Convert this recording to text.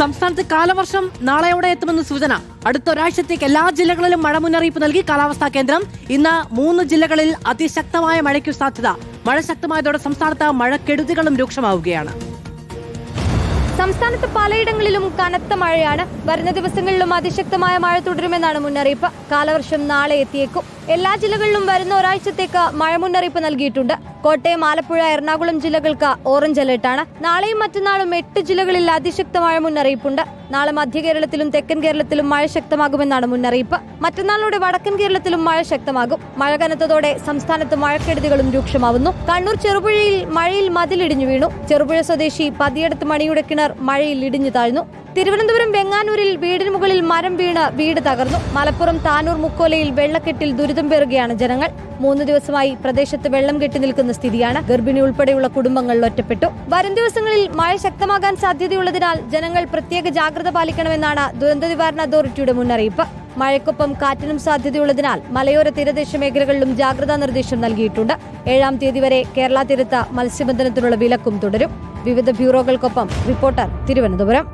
സംസ്ഥാനത്ത് കാലവർഷം നാളെയോടെ എത്തുമെന്ന് സൂചന. അടുത്ത ഒരാഴ്ചത്തേക്ക് എല്ലാ ജില്ലകളിലും മഴ മുന്നറിയിപ്പ് നൽകി കാലാവസ്ഥാ കേന്ദ്രം. ഇന്ന് 3 ജില്ലകളിൽ അതിശക്തമായ മഴയ്ക്കു സാധ്യത. മഴ ശക്തമായതോടെ സംസ്ഥാനത്ത് മഴക്കെടുതികളും രൂക്ഷമാവുകയാണ്. സംസ്ഥാനത്ത് പലയിടങ്ങളിലും കനത്ത മഴയാണ്. വരുന്ന ദിവസങ്ങളിലും അതിശക്തമായ മഴ തുടരുമെന്നാണ് മുന്നറിയിപ്പ്. കാലവർഷം നാളെ എത്തിയേക്കും. എല്ലാ ജില്ലകളിലും വരുന്ന ഒരാഴ്ചത്തേക്ക് മഴ മുന്നറിയിപ്പ് നൽകിയിട്ടുണ്ട്. കോട്ടയം, ആലപ്പുഴ, എറണാകുളം ജില്ലകൾക്ക് ഓറഞ്ച് അലർട്ടാണ്. നാളെയും മറ്റന്നാളും 8 ജില്ലകളിൽ അതിശക്ത മഴ മുന്നറിയിപ്പുണ്ട്. നാളെ മധ്യ കേരളത്തിലും തെക്കൻ കേരളത്തിലും മഴ ശക്തമാകുമെന്നാണ് മുന്നറിയിപ്പ്. മറ്റന്നാളോടെ വടക്കൻ കേരളത്തിലും മഴ ശക്തമാകും. മഴ കനത്തതോടെ സംസ്ഥാനത്ത് മഴക്കെടുതികളും രൂക്ഷമാവുന്നു. കണ്ണൂർ ചെറുപുഴയിൽ മഴയിൽ മതിലിടിഞ്ഞു വീണു. ചെറുപുഴ സ്വദേശി പതിയടത്ത് മണിയുടെ കിണർ മഴയിൽ ഇടിഞ്ഞു താഴ്ന്നു. തിരുവനന്തപുരം വെങ്ങാനൂരിൽ വീടിന് മുകളിൽ മരം വീണ് വീട് തകർന്നു. മലപ്പുറം താനൂർ മുക്കോലയിൽ വെള്ളക്കെട്ടിൽ ദുരിതം പേറുകയാണ് ജനങ്ങൾ. 3 ദിവസമായി പ്രദേശത്ത് വെള്ളം കെട്ടി നിൽക്കുന്ന സ്ഥിതിയാണ്. ഗർഭിണി ഉൾപ്പെടെയുള്ള കുടുംബങ്ങൾ ഒറ്റപ്പെട്ടു. വരും ദിവസങ്ങളിൽ മഴ ശക്തമാകാൻ സാധ്യതയുള്ളതിനാൽ ജനങ്ങൾ പ്രത്യേക ജാഗ്രത പാലിക്കണമെന്നാണ് ദുരന്ത നിവാരണ അതോറിറ്റിയുടെ മുന്നറിയിപ്പ്. മഴയ്ക്കൊപ്പം കാറ്റിനും സാധ്യതയുള്ളതിനാൽ മലയോര തീരദേശ മേഖലകളിലും ജാഗ്രതാ നിർദ്ദേശം നൽകിയിട്ടുണ്ട്. 7-ാം തീയതി വരെ കേരള തീരത്ത് മത്സ്യബന്ധനത്തിനുള്ള വിലക്കും തുടരും. വിവിധ ബ്യൂറോകൾക്കൊപ്പം റിപ്പോർട്ടർ, തിരുവനന്തപുരം.